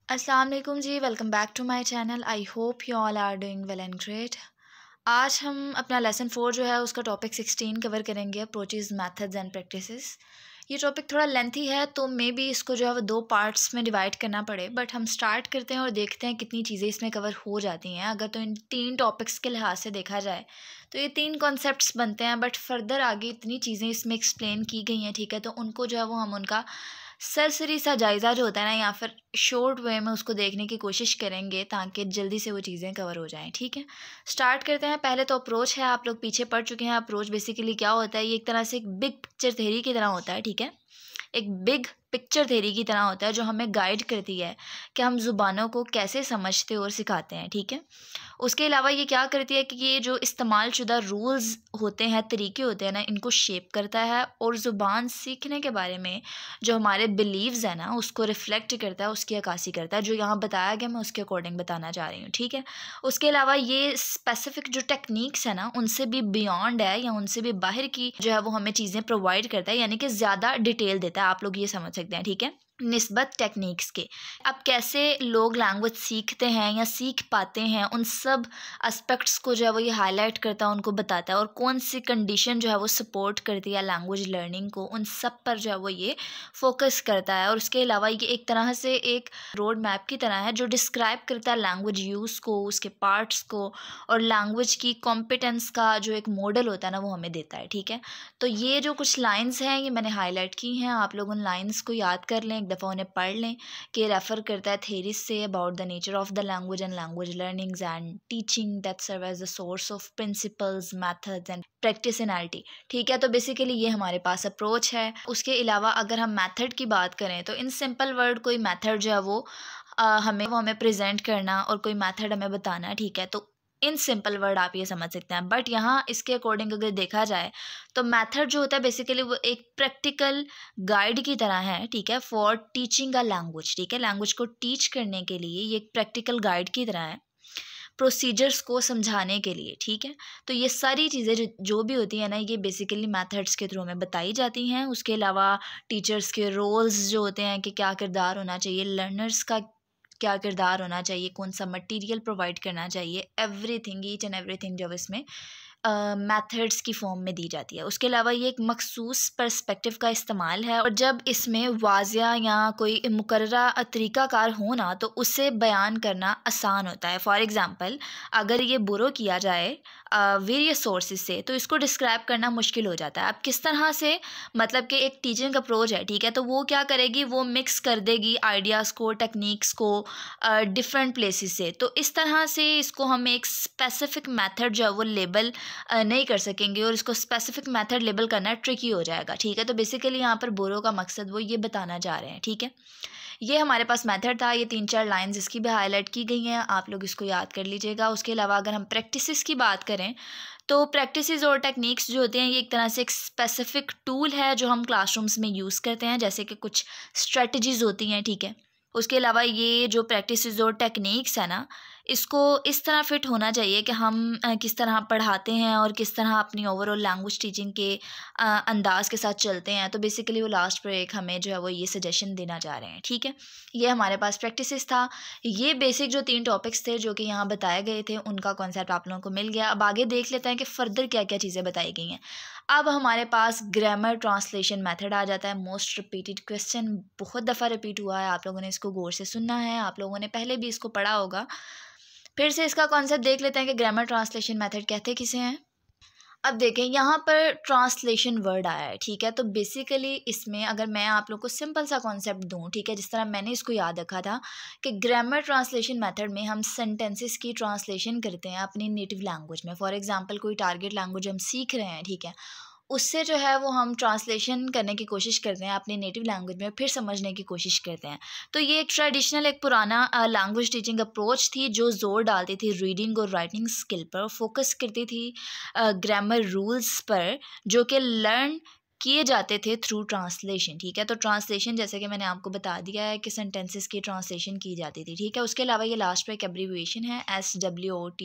अस्सलाम वालेकुम जी, welcome back to my channel. I hope you all are doing well and great. आज हम अपना लेसन 4 जो है उसका टॉपिक 16 कवर करेंगे, अप्रोचेस मेथड्स एंड प्रैक्टिसेस। ये टॉपिक थोड़ा लेंथी है तो मे बी इसको जो है वो 2 पार्ट्स में डिवाइड करना पड़े, बट हम स्टार्ट करते हैं और देखते हैं कितनी चीज़ें इसमें कवर हो जाती हैं। अगर तो इन 3 टॉपिक्स के लिहाज से देखा जाए तो ये 3 कॉन्सेप्ट्स बनते हैं, बट फर्दर आगे इतनी चीज़ें इसमें एक्सप्लेन की गई हैं, ठीक है। तो उनको जो है वो हम उनका सरसरी सा जायज़ा जो होता है ना, या फिर शॉर्ट वे में उसको देखने की कोशिश करेंगे ताकि जल्दी से वो चीज़ें कवर हो जाएं, ठीक है। स्टार्ट करते हैं। पहले तो अप्रोच है, आप लोग पीछे पढ़ चुके हैं। अप्रोच बेसिकली क्या होता है, ये एक तरह से एक बिग पिक्चर थ्योरी की तरह होता है, ठीक है। एक बिग पिक्चर थ्योरी की तरह होता है जो हमें गाइड करती है कि हम ज़ुबानों को कैसे समझते और सिखाते हैं, ठीक है। उसके अलावा ये क्या करती है कि ये जो इस्तेमाल शुदा रूल्स होते हैं, तरीके होते हैं ना, इनको शेप करता है और ज़ुबान सीखने के बारे में जो हमारे बिलीव्स हैं ना उसको रिफ़्लेक्ट करता है, उसकी अक्कासी करता है। जो यहाँ बताया गया मैं उसके अकॉर्डिंग बताना चाह रही हूँ, ठीक है। उसके अलावा ये स्पेसिफ़िक जो टेक्निक्स है ना उनसे भी बियॉन्ड है, या उनसे भी बाहर की जो है वो हमें चीज़ें प्रोवाइड करता है, यानी कि ज़्यादा डिटेल देता है। आप लोग ये समझ सकते हैं, ठीक है, निस्बत टेक्निक्स के। अब कैसे लोग लैंग्वेज सीखते हैं या सीख पाते हैं, उन सब एस्पेक्ट्स को जो है वो ये हाईलाइट करता है, उनको बताता है। और कौन सी कंडीशन जो है वो सपोर्ट करती है लैंग्वेज लर्निंग को, उन सब पर जो है वो ये फोकस करता है। और उसके अलावा ये एक तरह से एक रोड मैप की तरह है जो डिस्क्राइब करता है लैंग्वेज यूज़ को, उसके पार्ट्स को, और लैंग्वेज की कॉम्पिटेंस का जो एक मॉडल होता है ना वो हमें देता है, ठीक है। तो ये जो कुछ लाइन्स हैं ये मैंने हाईलाइट की हैं, आप लोग उन लाइन्स को याद कर लें, एक दफ़ा उन्हें पढ़ लें कि रेफ़र करता है थेरीज से about the nature of the language and language learnings and teaching that serve as the source of principles methods and practice in L T, ठीक है। तो बेसिकली ये हमारे पास अप्रोच है। उसके अलावा अगर हम मेथड की बात करें तो इन सिंपल वर्ड कोई मेथड जो है वो हमें प्रेजेंट करना और कोई मेथड हमें बताना, ठीक है। तो इन सिंपल वर्ड आप ये समझ सकते हैं। बट यहाँ इसके अकॉर्डिंग अगर देखा जाए तो मेथड जो होता है बेसिकली वो एक प्रैक्टिकल गाइड की तरह है, ठीक है, फॉर टीचिंग अ लैंग्वेज, ठीक है। लैंग्वेज को टीच करने के लिए ये एक प्रैक्टिकल गाइड की तरह है, प्रोसीजर्स को समझाने के लिए, ठीक है। तो ये सारी चीज़ें जो भी होती हैं ना ये बेसिकली मेथड्स के थ्रू में बताई जाती हैं। उसके अलावा टीचर्स के रोल्स जो होते हैं कि क्या किरदार होना चाहिए, लर्नर्स का क्या किरदार होना चाहिए, कौन सा मटेरियल प्रोवाइड करना चाहिए, एवरीथिंग, ईच एंड एवरीथिंग जब इसमें मेथड्स की फॉर्म में दी जाती है। उसके अलावा ये एक मखसूस पर्सपेक्टिव का इस्तेमाल है, और जब इसमें वाज़िया या कोई मुकर्ररा तरीक़ाकार हो ना तो उसे बयान करना आसान होता है। फॉर एग्ज़ाम्पल अगर ये बोरो किया जाए वेरियस सोर्सेज से तो इसको डिस्क्राइब करना मुश्किल हो जाता है। अब किस तरह से, मतलब कि एक टीचिंग अप्रोच है, ठीक है, तो वो क्या करेगी, वो मिक्स कर देगी आइडियाज़ को, टेक्निक्स को डिफरेंट प्लेसेस से। तो इस तरह से इसको हम एक स्पेसिफिक मेथड जो है वो लेबल नहीं कर सकेंगे, और इसको स्पेसिफिक मेथड लेबल करना ट्रिकी हो जाएगा, ठीक है। तो बेसिकली यहाँ पर बोरो का मकसद वो ये बताना चाह रहे हैं, ठीक है। ये हमारे पास मेथड था, ये 3-4 लाइंस इसकी भी हाईलाइट की गई हैं, आप लोग इसको याद कर लीजिएगा। उसके अलावा अगर हम प्रैक्टिसेस की बात करें तो प्रैक्टिसेस और टेक्निक्स जो होते हैं ये एक तरह से एक स्पेसिफिक टूल है जो हम क्लासरूम्स में यूज़ करते हैं, जैसे कि कुछ स्ट्रेटजीज़ होती हैं, ठीक है। उसके अलावा ये जो प्रैक्टिसेस और टेक्निक्स है ना इसको इस तरह फिट होना चाहिए कि हम किस तरह पढ़ाते हैं और किस तरह अपनी ओवरऑल लैंग्वेज टीचिंग के अंदाज के साथ चलते हैं। तो बेसिकली वो लास्ट पर एक हमें जो है वो ये सजेशन देना चाह रहे हैं, ठीक है। ये हमारे पास प्रैक्टिसेस था। ये बेसिक जो 3 टॉपिक्स थे जो कि यहाँ बताए गए थे उनका कॉन्सेप्ट आप लोगों को मिल गया। अब आगे देख लेते हैं कि फ़र्दर क्या क्या चीज़ें बताई गई हैं। अब हमारे पास ग्रामर ट्रांसलेशन मेथड आ जाता है। मोस्ट रिपीटेड क्वेश्चन, बहुत दफ़ा रिपीट हुआ है, आप लोगों ने इसको गौर से सुनना है, आप लोगों ने पहले भी इसको पढ़ा होगा। फिर से इसका कॉन्सेप्ट देख लेते हैं कि ग्रामर ट्रांसलेशन मेथड कहते किसे हैं। अब देखें यहाँ पर ट्रांसलेशन वर्ड आया है, ठीक है। तो बेसिकली इसमें अगर मैं आप लोग को सिंपल सा कॉन्सेप्ट दूँ, ठीक है, जिस तरह मैंने इसको याद रखा था कि ग्रामर ट्रांसलेशन मेथड में हम सेंटेंसेस की ट्रांसलेशन करते हैं अपनी नेटिव लैंग्वेज में। फॉर एग्जांपल कोई टारगेट लैंग्वेज हम सीख रहे हैं, ठीक है, उससे जो है वो हम ट्रांसलेशन करने की कोशिश करते हैं अपनी नेटिव लैंग्वेज में, फिर समझने की कोशिश करते हैं। तो ये एक ट्रेडिशनल, एक पुराना लैंग्वेज टीचिंग अप्रोच थी जो ज़ोर डालती थी रीडिंग और राइटिंग स्किल पर, फोकस करती थी ग्रामर रूल्स पर जो कि लर्न किए जाते थे थ्रू ट्रांसलेशन, ठीक है। तो ट्रांसलेशन जैसे कि मैंने आपको बता दिया है कि सेंटेंसेस की ट्रांसलेशन की जाती थी, ठीक है। उसके अलावा ये लास्ट पे एक एब्रीविएशन है SWOT।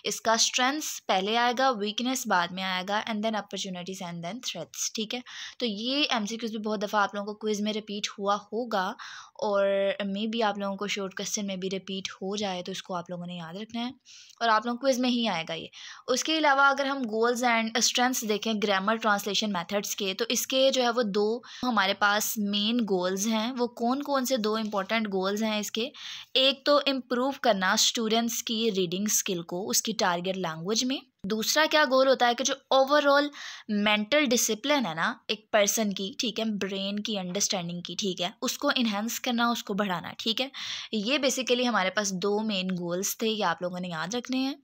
इसका स्ट्रेंथ्स पहले आएगा, वीकनेस बाद में आएगा, and then opportunities and then threats, ठीक है। तो ये MCQs भी बहुत दफ़ा आप लोगों को क्विज़ में रिपीट हुआ होगा, और मे बी आप लोगों को शॉर्ट क्वेश्चन में भी रिपीट हो जाए, तो इसको आप लोगों ने याद रखना है और आप लोगों को क्विज़ में ही आएगा ये। उसके अलावा अगर हम गोल्स एंड स्ट्रेंथ्स देखें ग्रामर ट्रांसलेशन मेथड्स के, तो इसके जो है वो दो हमारे पास मेन गोल्स हैं। वो कौन कौन से दो इंपॉर्टेंट गोल्स हैं इसके? एक तो इम्प्रूव करना स्टूडेंट्स की रीडिंग स्किल को उसकी टारगेट लैंग्वेज में। दूसरा क्या गोल होता है कि जो ओवरऑल मेंटल डिसिप्लिन है ना एक पर्सन की, ठीक है, ब्रेन की अंडरस्टैंडिंग की, ठीक है, उसको इन्हेंस करना, उसको बढ़ाना, ठीक है। ये बेसिकली हमारे पास दो मेन गोल्स थे, ये आप लोगों ने याद रखने हैं।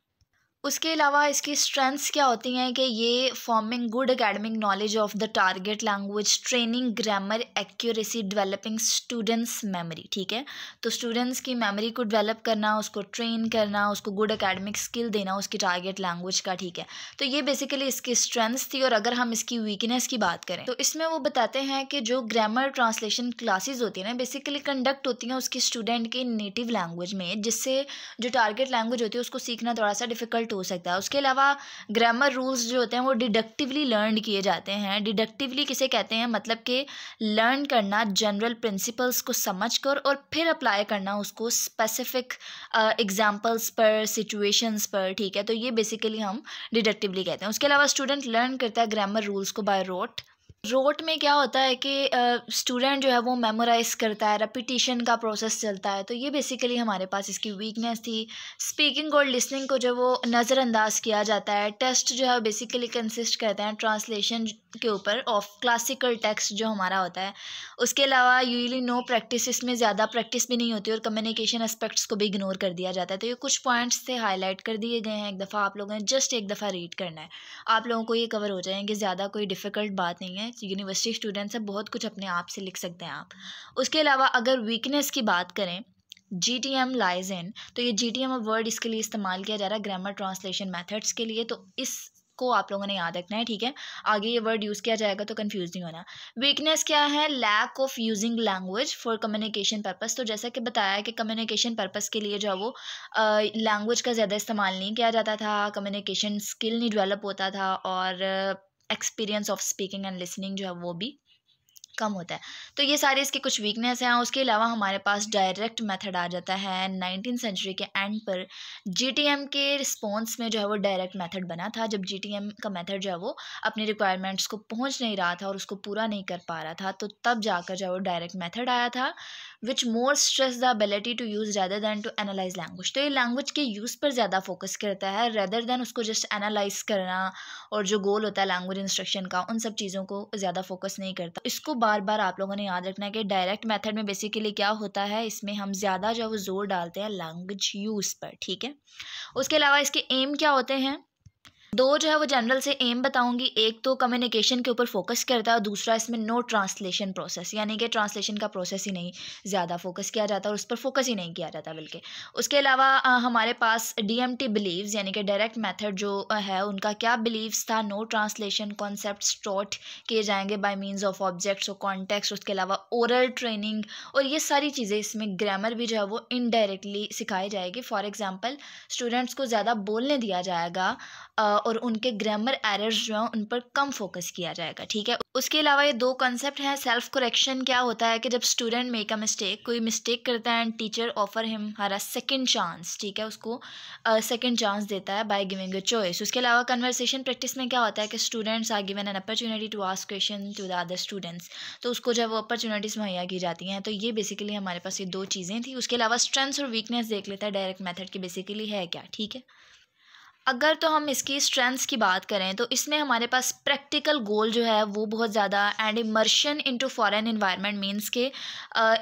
उसके अलावा इसकी स्ट्रेंथ्स क्या होती हैं कि ये forming good academic knowledge of the target language, training grammar accuracy, developing students memory, ठीक है। तो स्टूडेंट्स की मेमोरी को डेवलप करना, उसको ट्रेन करना, उसको गुड एकेडमिक स्किल देना उसकी टारगेट लैंग्वेज का, ठीक है। तो ये बेसिकली इसकी स्ट्रेंथ्स थी। और अगर हम इसकी वीकनेस की बात करें तो इसमें वो बताते हैं कि जो ग्रामर ट्रांसलेशन क्लासेस होती हैं ना बेसिकली कंडक्ट होती हैं उसकी स्टूडेंट की नेटिव लैंग्वेज में, जिससे जो टारगेट लैंग्वेज होती है उसको सीखना थोड़ा सा डिफिकल्ट हो सकता है। उसके अलावा ग्रामर रूल्स जो होते हैं वो डिडक्टिवली लर्न किए जाते हैं। डिडक्टिवली किसे कहते हैं? मतलब कि लर्न करना जनरल प्रिंसिपल्स को समझकर और फिर अप्लाई करना उसको स्पेसिफिक एग्जांपल्स पर, सिचुएशंस पर, ठीक है। तो ये बेसिकली हम डिडक्टिवली कहते हैं। उसके अलावा स्टूडेंट लर्न करता है ग्रामर रूल्स को बाय रोट। रोट में क्या होता है कि स्टूडेंट जो है वो मेमोराइज करता है, रेपिटिशन का प्रोसेस चलता है। तो ये बेसिकली हमारे पास इसकी वीकनेस थी। स्पीकिंग और लिसनिंग को जो वो नज़रअंदाज किया जाता है। टेस्ट जो है बेसिकली कंसिस्ट करते हैं ट्रांसलेशन के ऊपर ऑफ क्लासिकल टेक्स्ट जो हमारा होता है। उसके अलावा यूजली नो प्रैक्टिस, इसमें ज़्यादा प्रैक्टिस भी नहीं होती और कम्युनिकेशन एस्पेक्ट्स को भी इग्नोर कर दिया जाता है। तो ये कुछ पॉइंट्स थे, हाईलाइट कर दिए गए हैं। एक दफ़ा आप लोगों ने जस्ट एक दफ़ा रीड करना है, आप लोगों को ये कवर हो जाएंगे। ज़्यादा कोई डिफ़िकल्ट बात नहीं है, यूनिवर्सिटी स्टूडेंट्स है, बहुत कुछ अपने आप से लिख सकते हैं आप। उसके अलावा अगर वीकनेस की बात करें, GTM लाइज इन, तो ये GTM वर्ड इसके लिए इस्तेमाल किया जा रहा है ग्रामर ट्रांसलेशन मेथड्स के लिए, तो इसको आप लोगों ने याद रखना है, ठीक है। आगे ये वर्ड यूज़ किया जाएगा तो कंफ्यूज नहीं होना। वीकनेस क्या है? Lack of using language for communication purpose. तो जैसा कि बताया कि कम्युनिकेशन पर्पस के लिए जो है वो लैंग्वेज का ज़्यादा इस्तेमाल नहीं किया जाता था, कम्युनिकेशन स्किल नहीं डेवलप होता था, और experience of speaking and listening जो है वो भी कम होता है। तो ये सारे इसके कुछ वीकनेस हैं। उसके अलावा हमारे पास डायरेक्ट मेथड आ जाता है। 19th सेंचुरी के एंड पर GTM के रिस्पॉन्स में जो है वो डायरेक्ट मेथड बना था, जब GTM का मेथड जो है वो अपनी रिक्वायरमेंट्स को पहुंच नहीं रहा था और उसको पूरा नहीं कर पा रहा था, तो तब जाकर जो है वो डायरेक्ट मेथड आया था, which more stress the ability to use rather than to analyse language. तो ये लैंग्वेज के यूज़ पर ज़्यादा फोकस करता है रेदर दैन उसको जस्ट एनालाइज करना, और जो गोल होता है लैंग्वेज इंस्ट्रक्शन का उन सब चीज़ों को ज़्यादा फोकस नहीं करता। इसको बार बार आप लोगों ने याद रखना है कि डायरेक्ट मेथड में बेसिकली क्या होता है, इसमें हम ज़्यादा जो है वो जोर डालते हैं लैंग्वेज यूज़ पर, ठीक है। उसके अलावा इसके एम क्या होते हैं? दो जो है वो जनरल से एम बताऊंगी। एक तो कम्युनिकेशन के ऊपर फोकस करता है और दूसरा इसमें नो ट्रांसलेशन प्रोसेस, यानी कि ट्रांसलेशन का प्रोसेस ही नहीं ज़्यादा फोकस किया जाता और उस पर फोकस ही नहीं किया जाता बल्कि। उसके अलावा हमारे पास DMT बिलीव्स, यानी कि डायरेक्ट मेथड जो है उनका क्या बिलीव्स था? नो ट्रांसलेशन, कॉन्सेप्ट्स टॉट किए जाएंगे बाय मीन्स ऑफ ऑब्जेक्ट्स और कॉन्टेक्स्ट। उसके अलावा ओरल ट्रेनिंग और ये सारी चीज़ें, इसमें ग्रामर भी जो है वो इनडायरेक्टली सिखाई जाएगी। फॉर एग्जाम्पल स्टूडेंट्स को ज़्यादा बोलने दिया जाएगा और उनके ग्रामर एरर्स जो हैं उन पर कम फोकस किया जाएगा, ठीक है। उसके अलावा ये दो कॉन्सेप्ट हैं। सेल्फ करेक्शन क्या होता है कि जब स्टूडेंट मेक अ मिस्टेक, कोई मिस्टेक करता है and teacher offer him her a second chance, ठीक है, उसको सेकंड चांस देता है बाय गिविंग अ चॉइस। उसके अलावा कन्वर्सेशन प्रैक्टिस में क्या होता है कि students are given an opportunity to ask question to the other students, तो उसको जब वो अपॉर्चुनिटीज़ मुहैया की जाती हैं। तो ये बेसिकली हमारे पास ये दो चीज़ें थी। उसके अलावा स्ट्रेंथ्स और वीकनेस देख लेता है डायरेक्ट मेथड की बेसिकली है क्या, ठीक है। अगर तो हम इसकी स्ट्रेंथ्स की बात करें तो इसमें हमारे पास प्रैक्टिकल गोल जो है वो बहुत ज़्यादा, and immersion into foreign environment means के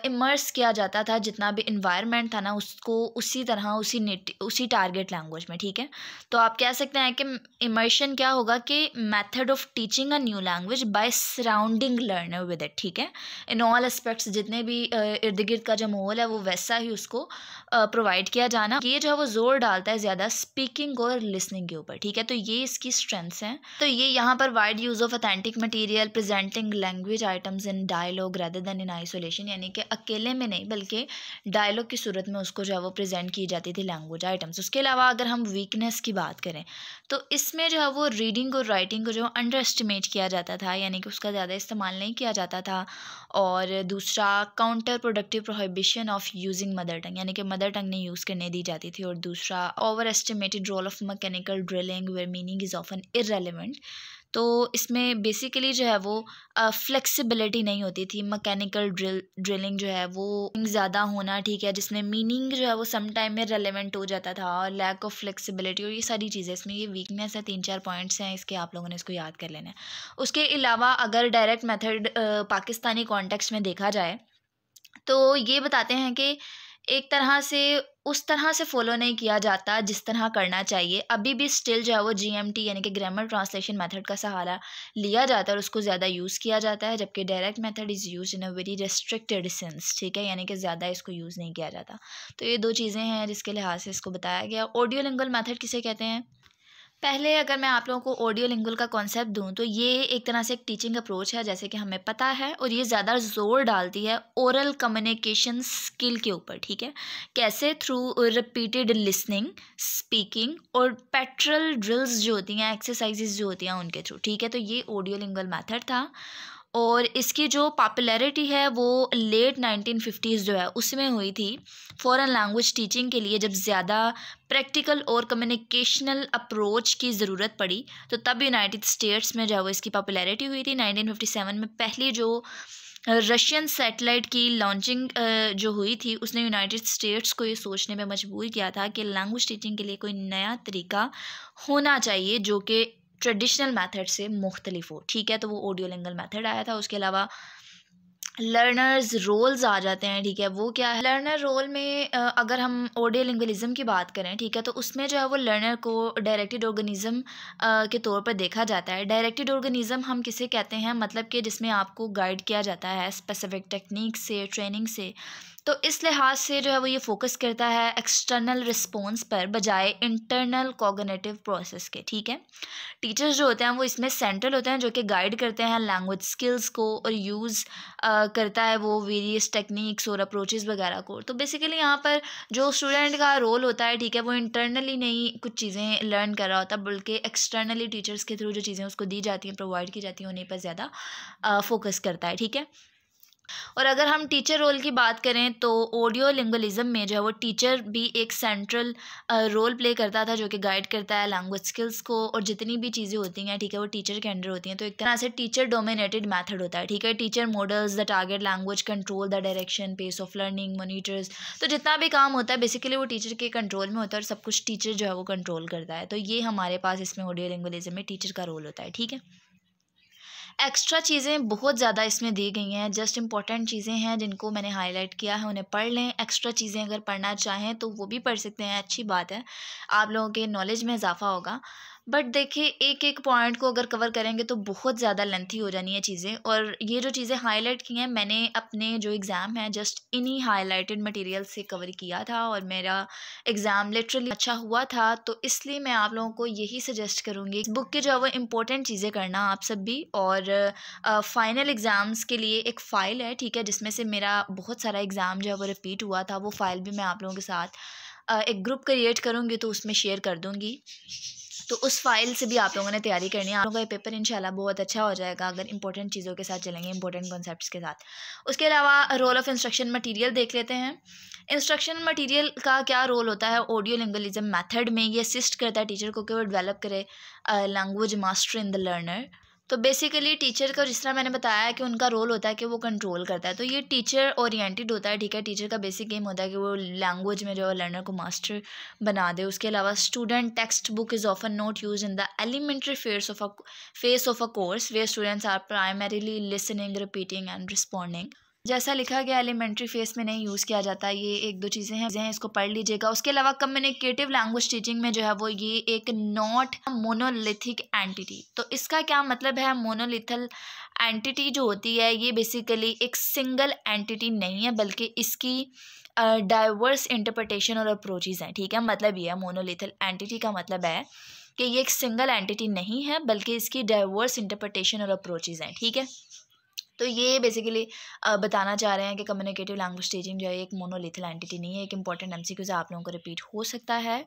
इमर्स किया जाता था जितना भी इन्वायरमेंट था ना उसको उसी तरह उसी टारगेट लैंग्वेज में, ठीक है। तो आप कह सकते हैं कि इमर्शन क्या होगा कि method of teaching a new language by surrounding learner with it, ठीक है। इन ऑल एस्पेक्ट्स, जितने भी इर्द गिर्द का जो माहौल है वो वैसा ही उसको प्रोवाइड किया जाना। ये जो है वो जोर डालता है ज़्यादा स्पीकिंग और लिसनिंग के ऊपर, ठीक है। तो ये इसकी स्ट्रेंथ्स हैं। तो ये यहाँ पर wide use of authentic material, presenting language items in dialogue rather than in isolation, यानी कि अकेले में नहीं बल्कि डायलॉग की सूरत में उसको जो है वो प्रेजेंट की जाती थी लैंग्वेज आइटम्स। उसके अलावा अगर हम वीकनेस की बात करें तो इसमें जो है वो रीडिंग और राइटिंग को जो अंडर एस्टिमेट किया जाता था, यानी कि उसका ज़्यादा इस्तेमाल नहीं किया जाता था। और दूसरा, counter productive prohibition of using mother tongue, यानी कि मदर टंग नहीं यूज़ करने दी जाती थी। और दूसरा, over estimated role of mechanical drilling where meaning is often irrelevant. तो इसमें बेसिकली जो है वो फ्लेक्सिबिलिटी नहीं होती थी। मैकेनिकल ड्रिलिंग जो है वो ज़्यादा होना, ठीक है, जिसमें मीनिंग जो है वो सम टाइम में रेलेवेंट हो जाता था, और लैक ऑफ फ्लेक्सिबिलिटी, और ये सारी चीज़ें इसमें ये वीकनेस है। 3-4 पॉइंट्स हैं इसके, आप लोगों ने इसको याद कर लेना है। उसके अलावा अगर डायरेक्ट मेथड पाकिस्तानी कॉन्टेक्स्ट में देखा जाए तो ये बताते हैं कि एक तरह से उस तरह से फॉलो नहीं किया जाता जिस तरह करना चाहिए। अभी भी स्टिल जो है वो GMT यानी कि ग्रामर ट्रांसलेशन मेथड का सहारा लिया जाता है और उसको ज़्यादा यूज़ किया जाता है, जबकि direct method is use in a very restricted sense, ठीक है, यानी कि ज़्यादा इसको यूज़ नहीं किया जाता। तो ये 2 चीज़ें हैं जिसके लिहाज से इसको बताया गया। ऑडियो लिंगुअल मेथड किसे कहते हैं? पहले अगर मैं आप लोगों को ऑडियो लिंगुअल का कॉन्सेप्ट दूं तो ये एक तरह से एक टीचिंग अप्रोच है, जैसे कि हमें पता है, और ये ज़्यादा जोर डालती है ओरल कम्युनिकेशन स्किल के ऊपर, ठीक है। कैसे? थ्रू रिपीटेड लिसनिंग, स्पीकिंग और पेट्रल ड्रिल्स जो होती हैं, एक्सरसाइजेज जो होती हैं, उनके थ्रू, ठीक है। तो ये ऑडियो लिंगुअल मेथड था, और इसकी जो पॉपुलैरिटी है वो लेट 1950s जो है उसमें हुई थी फॉरेन लैंग्वेज टीचिंग के लिए, जब ज़्यादा प्रैक्टिकल और कम्युनिकेशनल अप्रोच की ज़रूरत पड़ी। तो तब यूनाइटेड स्टेट्स में जो है वो इसकी पॉपुलैरिटी हुई थी। 1957 में पहली जो रशियन सैटेलाइट की लॉन्चिंग जो हुई थी, उसने यूनाइटेड स्टेट्स को ये सोचने में मजबूर किया था कि लैंग्वेज टीचिंग के लिए कोई नया तरीका होना चाहिए जो कि ट्रेडिशनल मेथड से मुख्तलिफ हो, ठीक है। तो वो ऑडियो लिंगुअल मेथड आया था। उसके अलावा लर्नर्स रोल्स आ जाते हैं, ठीक है। वो क्या है? लर्नर रोल में अगर हम ऑडियो लिंगुअलिज्म की बात करें, ठीक है, तो उसमें जो है वो लर्नर को डायरेक्टेड ऑर्गेनिज्म के तौर पर देखा जाता है। डायरेक्टेड ऑर्गेनिज्म हम किसे कहते हैं? मतलब कि जिसमें आपको गाइड किया जाता है स्पेसिफिक टेक्निक से, ट्रेनिंग से। तो इस लिहाज से जो है वो ये फोकस करता है एक्सटर्नल रिस्पॉन्स पर बजाय इंटरनल कॉग्निटिव प्रोसेस के, ठीक है। टीचर्स जो होते हैं वो इसमें सेंट्रल होते हैं, जो कि गाइड करते हैं लैंग्वेज स्किल्स को और यूज़ करता है वो वेरियस टेक्निक्स और अप्रोचेस वगैरह को। तो बेसिकली यहाँ पर जो स्टूडेंट का रोल होता है, ठीक है, वो इंटरनली नहीं कुछ चीज़ें लर्न कर रहा होता, बल्कि एक्सटर्नली टीचर्स के थ्रू जो चीज़ें उसको दी जाती हैं, प्रोवाइड की जाती हैं, उन्हीं पर ज़्यादा फोकस करता है, ठीक है। और अगर हम टीचर रोल की बात करें तो ऑडियो लिंगुअलिज्म में जो है वो टीचर भी एक सेंट्रल रोल प्ले करता था, जो कि गाइड करता है लैंग्वेज स्किल्स को, और जितनी भी चीज़ें होती हैं, ठीक है, वो टीचर के अंडर होती हैं। तो एक तरह से टीचर डोमिनेटेड मेथड होता है, ठीक है। Teacher models the target language, control the direction, pace of learning, monitors. तो जितना भी काम होता है बेसिकली वो टीचर के कंट्रोल में होता है, और सब कुछ टीचर जो है वो कंट्रोल करता है। तो ये हमारे पास इसमें ऑडियो लिंगुअलिज्म में टीचर का रोल होता है, ठीक है। एक्स्ट्रा चीज़ें बहुत ज़्यादा इसमें दी गई हैं, जस्ट इंपॉर्टेंट चीज़ें हैं जिनको मैंने हाईलाइट किया है, उन्हें पढ़ लें। एक्स्ट्रा चीज़ें अगर पढ़ना चाहें तो वो भी पढ़ सकते हैं, अच्छी बात है, आप लोगों के नॉलेज में इजाफा होगा। बट देखिए, एक एक पॉइंट को अगर कवर करेंगे तो बहुत ज़्यादा लेंथी हो जानी है चीज़ें, और ये जो चीज़ें हाईलाइट की हैं मैंने अपने जो एग्ज़ाम है जस्ट इन्हीं हाईलाइटेड मटेरियल से कवर किया था, और मेरा एग्ज़ाम लिटरली अच्छा हुआ था। तो इसलिए मैं आप लोगों को यही सजेस्ट करूँगी, इस बुक की जो है वो इम्पोर्टेंट चीज़ें करना आप सब भी। और फाइनल एग्ज़ाम्स के लिए एक फ़ाइल है, ठीक है, जिसमें से मेरा बहुत सारा एग्ज़ाम जो है वो रिपीट हुआ था। वो फ़ाइल भी मैं आप लोगों के साथ एक ग्रुप क्रिएट करूँगी तो उसमें शेयर कर दूँगी। तो उस फाइल से भी आप लोगों ने तैयारी करनी है। आप लोगों का ये पेपर इंशाल्लाह बहुत अच्छा हो जाएगा अगर इंपॉर्टेंट चीज़ों के साथ चलेंगे, इंपॉर्टेंट कॉन्सेप्ट्स के साथ। उसके अलावा रोल ऑफ़ इंस्ट्रक्शन मटेरियल देख लेते हैं। इंस्ट्रक्शन मटेरियल का क्या रोल होता है ऑडियो लिंगुअलिज्म मेथड में? ये असिस्ट करता है टीचर को कि वो डेवलप करे language master in the learner. तो बेसिकली टीचर का, जिस तरह मैंने बताया कि उनका रोल होता है कि वो कंट्रोल करता है, तो ये टीचर ओरिएंटेड होता है, ठीक है। टीचर का बेसिक एम होता है कि वो लैंग्वेज में जो है लर्नर को मास्टर बना दे। उसके अलावा student text book is often not use in the elementary phase of a course where students are primarily listening, repeating and responding. जैसा लिखा गया एलिमेंट्री फेस में नहीं यूज़ किया जाता। ये एक दो चीज़ें हैं, इसको पढ़ लीजिएगा। उसके अलावा कम्युनिकेटिव लैंग्वेज टीचिंग में जो है वो ये एक नॉट मोनोलिथिक एंटिटी। तो इसका क्या मतलब है? मोनोलिथल एंटिटी जो होती है ये बेसिकली एक सिंगल एंटिटी नहीं है, बल्कि इसकी डाइवर्स इंटरप्रिटेशन और अप्रोचेज़ हैं। ठीक है, मतलब ये है मोनोलिथल एंटिटी का मतलब है कि ये एक सिंगल एंटिटी नहीं है, बल्कि इसकी डाइवर्स इंटरप्रिटेशन और अप्रोचेज़ हैं। ठीक है, तो ये बेसिकली बताना चाह रहे हैं कि कम्युनिकेटिव लैंग्वेज टीचिंग जो है एक मोनोलिथल एंटिटी नहीं है। एक इंपॉर्टेंट एमसीक्यूज़ आप लोगों को रिपीट हो सकता है।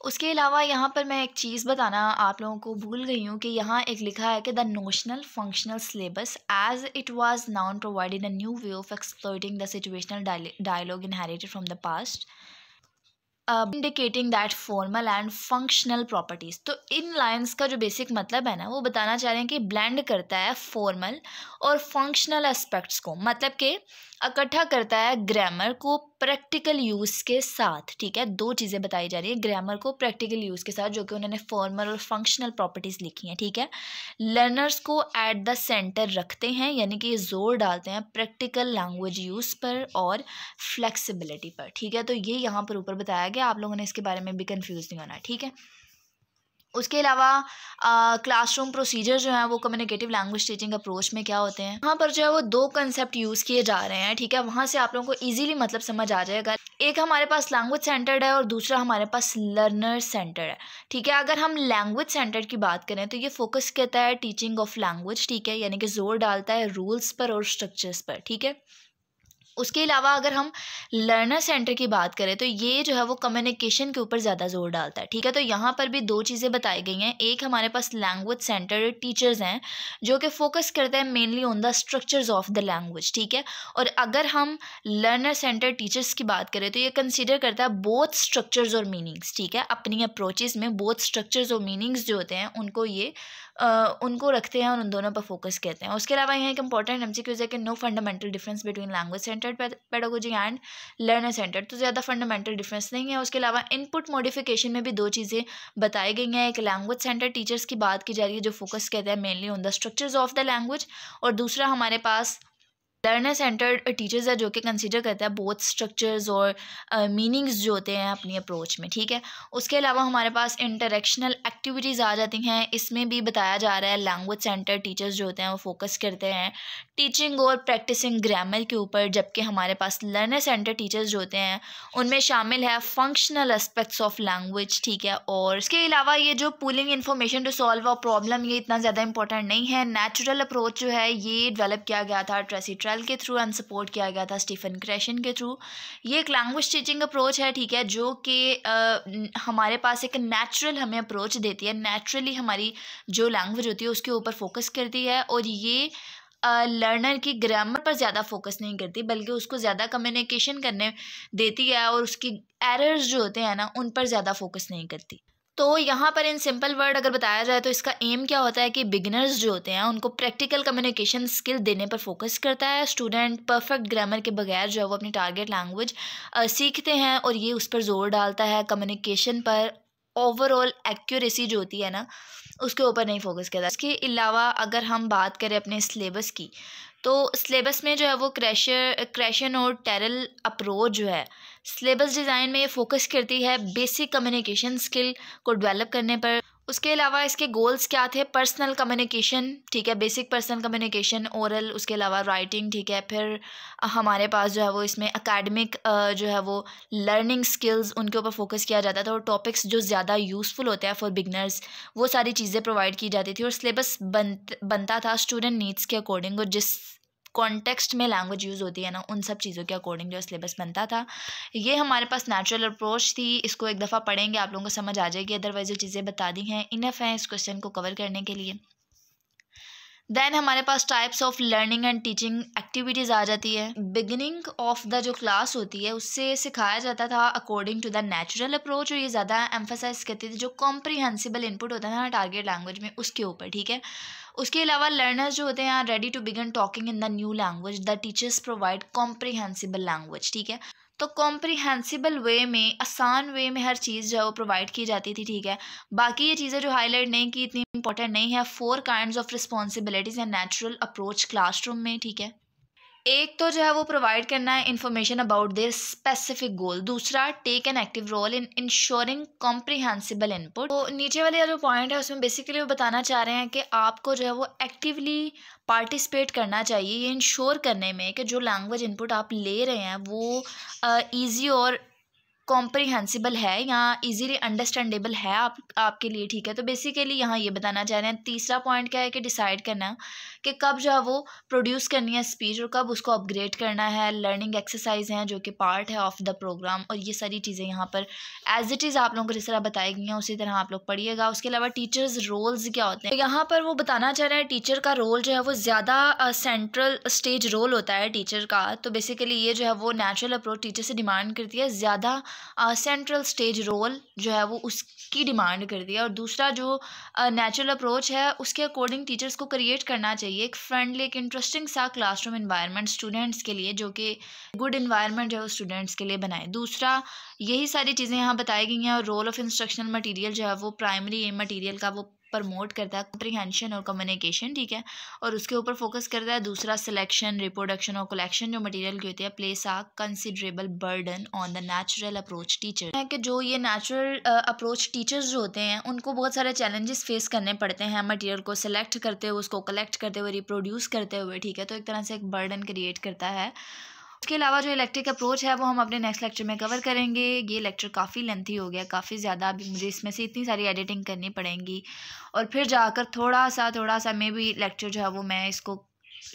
उसके अलावा यहाँ पर मैं एक चीज़ बताना आप लोगों को भूल गई हूँ कि यहाँ एक लिखा है कि the notional functional syllabus as it was now provided a new way of exploiting the situational dialogue inherited from the past indicating that formal and functional properties. तो इन लाइंस का जो बेसिक मतलब है ना, वो बताना चाह रहे हैं कि ब्लेंड करता है फॉर्मल और फंक्शनल एस्पेक्ट्स को, मतलब कि इकट्ठा करता है ग्रामर को प्रैक्टिकल यूज़ के साथ। ठीक है, दो चीज़ें बताई जा रही है ग्रामर को प्रैक्टिकल यूज़ के साथ, जो कि उन्होंने फॉर्मल और फंक्शनल प्रॉपर्टीज़ लिखी हैं। ठीक है, लर्नर्स को एट द सेंटर रखते हैं, यानी कि जोर डालते हैं प्रैक्टिकल लैंग्वेज यूज़ पर और फ्लेक्सिबिलिटी पर। ठीक है, तो ये यहाँ पर ऊपर बताया गया, आप लोगों ने इसके बारे में भी कंफ्यूज नहीं होना। ठीक है, उसके अलावा क्लासरूम प्रोसीजर जो है वो कम्युनिकेटिव लैंग्वेज टीचिंग अप्रोच में क्या होते हैं, वहाँ पर जो है वो दो कंसेप्ट यूज़ किए जा रहे हैं। ठीक है, वहाँ से आप लोगों को इजीली मतलब समझ आ जाएगा। एक हमारे पास लैंग्वेज सेंटर्ड है और दूसरा हमारे पास लर्नर सेंटर्ड है। ठीक है, अगर हम लैंग्वेज सेंटर्ड की बात करें तो ये फोकस करता है टीचिंग ऑफ लैंग्वेज। ठीक है, यानी कि जोर डालता है रूल्स पर और स्ट्रक्चर्स पर। ठीक है, उसके अलावा अगर हम लर्नर सेंटर की बात करें तो ये जो है वो कम्युनिकेशन के ऊपर ज़्यादा जोर डालता है। ठीक है, तो यहाँ पर भी दो चीज़ें बताई गई हैं। एक हमारे पास लैंग्वेज सेंटर टीचर्स हैं जो कि फोकस करते हैं mainly on the structures of the language. ठीक है, और अगर हम लर्नर सेंटर टीचर्स की बात करें तो ये कंसिडर करता है बोथ स्ट्रक्चर्स और मीनिंग्स। ठीक है, अपनी अप्रोचेज़ में बोथ स्ट्रक्चर्स और मीनिंग्स जो होते हैं उनको ये उनको रखते हैं और उन दोनों पर फोकस करते हैं। उसके अलावा यहाँ एक इंपॉर्टेंट एमसीक्यूज़ है कि no fundamental difference between language centred pedagogy and learner centred. तो ज़्यादा फंडामेंटल डिफरेंस नहीं है। उसके अलावा इनपुट मॉडिफिकेशन में भी दो चीज़ें बताई गई हैं। एक लैंग्वेज सेंटर टीचर्स की बात की जा रही है जो फोकस करते हैं mainly on the structures of the language, और दूसरा हमारे पास लर्नर सेंटर्ड टीचर्स है जो कि कंसीडर करता है बोथ स्ट्रक्चर्स और मीनिंग्स जो होते हैं अपनी अप्रोच में। ठीक है, उसके अलावा हमारे पास इंटरेक्शनल एक्टिविटीज़ आ जाती हैं। इसमें भी बताया जा रहा है लैंग्वेज सेंटर्ड टीचर्स जो होते हैं वो फोकस करते हैं टीचिंग और प्रैक्टिसिंग ग्रामर के ऊपर, जबकि हमारे पास लर्नर सेंटर टीचर्स जो होते हैं उनमें शामिल है फंक्शनल एस्पेक्ट्स ऑफ लैंग्वेज। ठीक है, और इसके अलावा ये जो pulling information to solve a problem, ये इतना ज़्यादा इंपॉर्टेंट नहीं है। नेचुरल अप्रोच जो है ये डेवलप किया गया था ट्रेसी ट्रेल के थ्रू एंड सपोर्ट किया गया था स्टीफन क्रेशन के थ्रू। ये एक लैंग्वेज टीचिंग अप्रोच है। ठीक है, जो कि हमारे पास एक नेचुरल हमें अप्रोच देती है, नेचुरली हमारी जो लैंग्वेज होती है उसके ऊपर फोकस करती है, और ये लर्नर की ग्रामर पर ज़्यादा फोकस नहीं करती बल्कि उसको ज़्यादा कम्युनिकेशन करने देती है, और उसकी एरर्स जो होते हैं ना उन पर ज़्यादा फोकस नहीं करती। तो यहाँ पर इन सिंपल वर्ड अगर बताया जाए तो इसका एम क्या होता है कि बिगिनर्स जो होते हैं उनको प्रैक्टिकल कम्युनिकेशन स्किल देने पर फोकस करता है। स्टूडेंट परफेक्ट ग्रामर के बगैर जो है वो अपनी टारगेट लैंग्वेज सीखते हैं, और ये उस पर जोर डालता है कम्युनिकेशन पर। ओवरऑल एक्यूरेसी जो होती है ना उसके ऊपर नहीं फोकस करता। इसके अलावा अगर हम बात करें अपने सिलेबस की, तो सिलेबस में जो है वो क्रेशन और टेरल अप्रोच जो है सिलेबस डिज़ाइन में ये फोकस करती है बेसिक कम्युनिकेशन स्किल को डेवलप करने पर। उसके अलावा इसके गोल्स क्या थे? पर्सनल कम्युनिकेशन, ठीक है, बेसिक पर्सनल कम्युनिकेशन, ओरल, उसके अलावा राइटिंग। ठीक है, फिर हमारे पास जो है वो इसमें एकेडमिक जो है वो लर्निंग स्किल्स उनके ऊपर फोकस किया जाता था, और टॉपिक्स जो ज़्यादा यूज़फुल होते हैं फॉर बिगनर्स वो सारी चीज़ें प्रोवाइड की जाती थी, और सिलेबस बनता था स्टूडेंट नीड्स के अकॉर्डिंग, और जिस कॉन्टेक्स्ट में लैंग्वेज यूज़ होती है ना उन सब चीज़ों के अकॉर्डिंग जो सिलेबस बनता था। ये हमारे पास नेचुरल अप्रोच थी। इसको एक दफ़ा पढ़ेंगे आप लोगों को समझ आ जाएगी, अदरवाइज जो चीज़ें बता दी हैं इनफ हैं इस क्वेश्चन को कवर करने के लिए। देन हमारे पास types of learning and teaching activities आ जाती है। बिगिनिंग ऑफ द जो क्लास होती है उससे सिखाया जाता था according to the natural approach, और ये ज़्यादा एम्फेसाइज करती थी जो कॉम्प्रिहेंसिबल इनपुट होता था टारगेट लैंग्वेज में उसके ऊपर। ठीक है, उसके अलावा लर्नर्स जो होते हैं ready to begin talking in the new language, the teachers provide comprehensible language. ठीक है, तो कॉम्प्रिहेंसिबल वे में, आसान वे में हर चीज़ जो है वो प्रोवाइड की जाती थी। ठीक है, बाकी ये चीज़ें जो हाईलाइट नहीं की इतनी इंपॉर्टेंट नहीं है। 4 kinds of responsibilities and natural approach classroom में। ठीक है, एक तो जो है वो प्रोवाइड करना है information about their specific goal, दूसरा take an active role in ensuring comprehensible input. तो नीचे वाले जो पॉइंट है उसमें बेसिकली वो बताना चाह रहे हैं कि आपको जो है वो एक्टिवली पार्टिसिपेट करना चाहिए ये इंश्योर करने में कि जो लैंग्वेज इनपुट आप ले रहे हैं वो ईजी और कॉम्प्रिहेंसिबल है या इजीली अंडरस्टैंडेबल है आपके लिए, ठीक है। तो बेसिकली यहाँ ये बताना चाह रहे हैं। तीसरा पॉइंट क्या है कि डिसाइड करना कि कब जो है वो प्रोड्यूस करनी है स्पीच और कब उसको अपग्रेड करना है। लर्निंग एक्सरसाइज हैं जो कि पार्ट है ऑफ द प्रोग्राम, और ये सारी चीज़ें यहाँ पर एज इट इज़ आप लोगों को जिस तरह बताई गई हैं उसी तरह आप लोग पढ़िएगा। उसके अलावा टीचर्स रोल्स क्या होते हैं, तो यहाँ पर वो बताना चाह रहे हैं टीचर का रोल जो है वो ज़्यादा सेंट्रल स्टेज रोल होता है टीचर का। तो बेसिकली ये जो है वो नेचुरल अप्रोच टीचर से डिमांड करती है, ज़्यादा सेंट्रल स्टेज रोल जो है वो उसकी डिमांड करती है। और दूसरा जो नेचुरल अप्रोच है उसके अकॉर्डिंग टीचर्स को क्रिएट करना चाहिए एक फ्रेंडली, एक इंटरेस्टिंग सा क्लासरूम इन्वायरमेंट स्टूडेंट्स के लिए, जो कि गुड इन्वायरमेंट जो है वो स्टूडेंट्स के लिए बनाए। दूसरा यही सारी चीज़ें यहाँ बताई गई हैं। और रोल ऑफ इंस्ट्रक्शनल मटेरियल जो है वो प्राइमरी एम मटेरियल का वो प्रमोट करता है कॉम्प्रिहेंशन और कम्युनिकेशन, ठीक है, और उसके ऊपर फोकस करता है। दूसरा सिलेक्शन, रिप्रोडक्शन और कलेक्शन जो मटेरियल की होती है place a considerable burden on the natural approach teacher, है कि जो ये नेचुरल अप्रोच टीचर्स जो होते हैं उनको बहुत सारे चैलेंजेस फेस करने पड़ते हैं मटेरियल को सिलेक्ट करते हुए, उसको कलेक्ट करते हुए, रिप्रोड्यूस करते हुए, ठीक है। तो एक तरह से एक बर्डन क्रिएट करता है। उसके अलावा जो इलेक्ट्रिक अप्रोच है वो हम अपने नेक्स्ट लेक्चर में कवर करेंगे। ये लेक्चर काफ़ी लेंथी हो गया, काफ़ी ज़्यादा, अभी मुझे इसमें से इतनी सारी एडिटिंग करनी पड़ेंगी और फिर जाकर थोड़ा सा मे भी लेक्चर जो है वो मैं इसको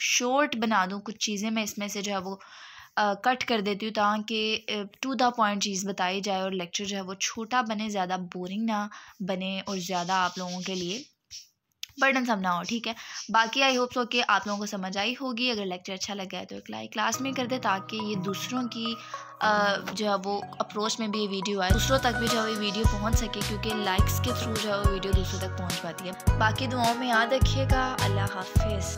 शॉर्ट बना दूँ। कुछ चीज़ें मैं इसमें से जो है वो कट कर देती हूँ ताकि टू द पॉइंट चीज़ बताई जाए और लेक्चर जो है वो छोटा बने, ज़्यादा बोरिंग ना बने और ज़्यादा आप लोगों के लिए बर्डन सम ना हो, ठीक है। बाकी आई होप सो कि आप लोगों को समझ आई होगी। अगर लेक्चर अच्छा लगा है तो एक लाइक क्लास में कर दे ताकि ये दूसरों की जो है वो अप्रोच में भी ये वीडियो आए, दूसरों तक भी जो है ये वीडियो पहुंच सके, क्योंकि लाइक्स के थ्रू जो है वो वीडियो दूसरों तक पहुंच पाती है। बाकी दुआओं में याद रखिएगा। अल्लाह हाफिज़।